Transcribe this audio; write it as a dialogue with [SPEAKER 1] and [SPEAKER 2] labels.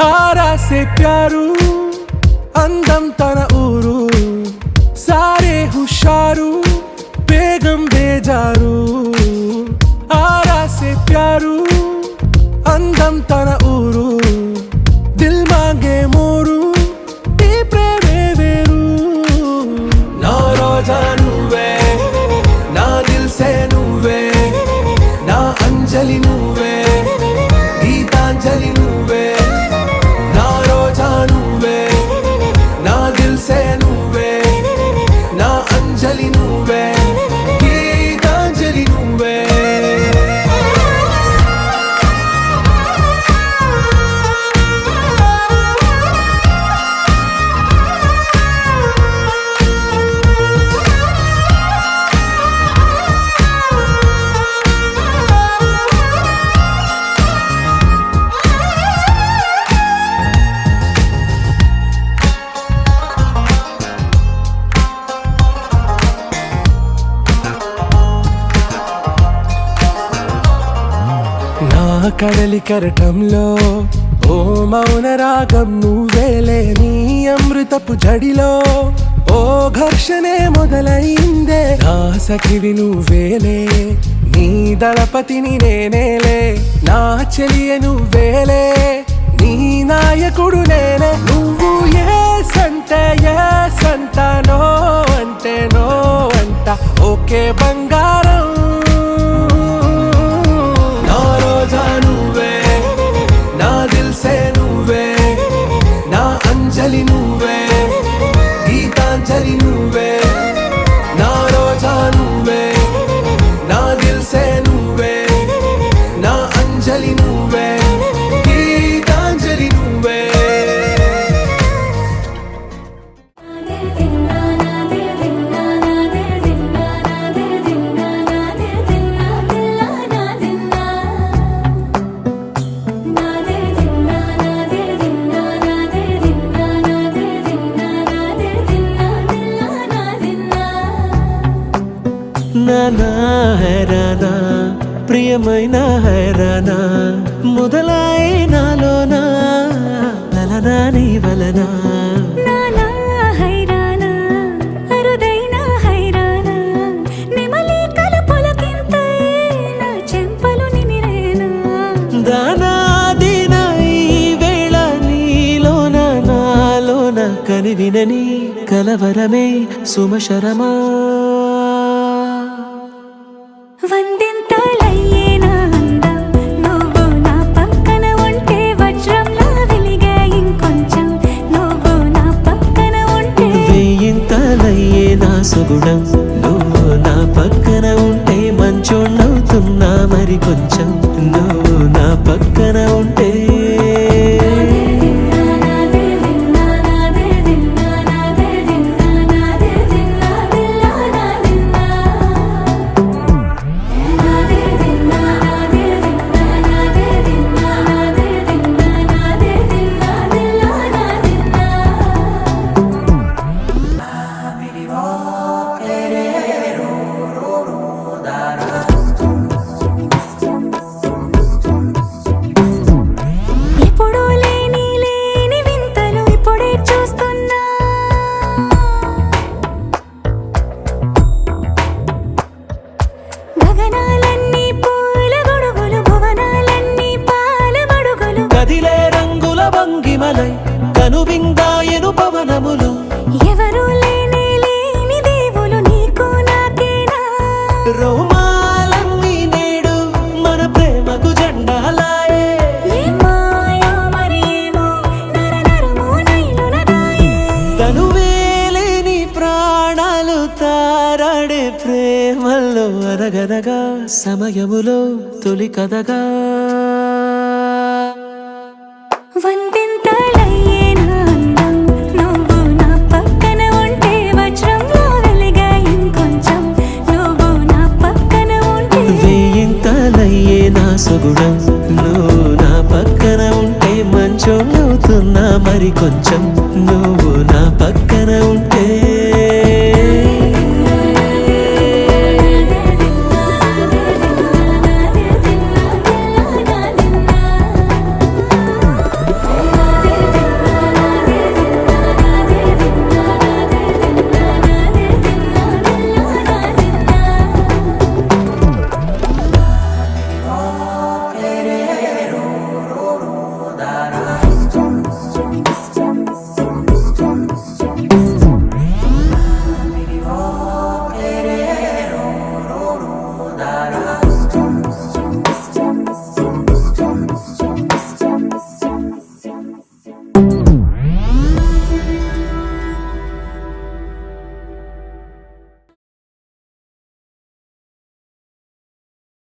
[SPEAKER 1] आरा से प्यारू अंदम तन ऊरू सारे हुशारू बेगम बेजारू आरा से प्यारू अंदम तन ऊरू दिल मांगे मोरू ती प्रेमे वेरू ना रोजा नुवे ना दिल से नुवे ना अंजलि नुवे गीतांजलि नुवे ना रोजा नुवे ना दिल से नुवे ना अंजलि नुवे गीतांजलि नुवे కడలి కరటంలో ఓ మౌన రాగం నువ్వేలే నీ అమృతపు జడిలో ఓ ఘర్షణే మొదలైందే నా సఖివి నువ్వేలే నీ దళపతిని నేనేలే నా చెలియ నువ్వేలే నీ నాయకుడు నేనే నువ్వు ఏ సంట నో అంటే నో అంట ఓకే బంగారం अंजलि नुवे गीतांजलि नुवे ना रोजा नुवे ना दिल से नुवे ना अंजलि नुवे गीतांजलि नुवे
[SPEAKER 2] నానా హైరానా ప్రియమైన హైరానా మొదలై నాలోనా లలనా నీ వలనా
[SPEAKER 3] నానా హైరానా అరుదైన హైరానా నిమలి కలపులకింతై నా చెంపలు నిమిరేనా
[SPEAKER 2] దానా దిన ఈ వేళ నీలోన నాలోన కనివినని కలవరమే సుమశరమా
[SPEAKER 3] వందింతలయ్యేనా అందం నువ్వు నా పక్కన ఉంటే వజ్రంలా వెలిగే ఇంకొంచెం నువ్వు నా పక్కన ఉంటే
[SPEAKER 2] వెయ్యింతలయ్యే నా సుగుణం నువ్వు నా పక్కన ఉంటే మంచోణ్ణవుతున్నా మరి కొంచెం నువ్వు నా పక్కన ఉంటే కనువిందాయను పవనములు
[SPEAKER 3] ఎవరు లేని దేవులు నీకు నాకేనా
[SPEAKER 2] రోమాలన్నీ నేడు మన ప్రేమకు జెండాలాయే
[SPEAKER 3] మాయో మరేమో నరనరమో నైలునదాయే
[SPEAKER 2] తనువేలేని ప్రాణాలు తారాడే ప్రేమల్లో అనగనగా సమయములో తొలి కథగా
[SPEAKER 3] వందింతలయ్యేనా అందం నువ్వు నా పక్కన ఉంటే వజ్రంలా వెలిగే ఇంకొంచెం నువ్వు నా పక్కన ఉంటే
[SPEAKER 2] వెయ్యింతలయ్యే నా సుగుణం నువ్వు నా పక్కన ఉంటే మంచోణ్ణవుతున్నా మరి కొంచెం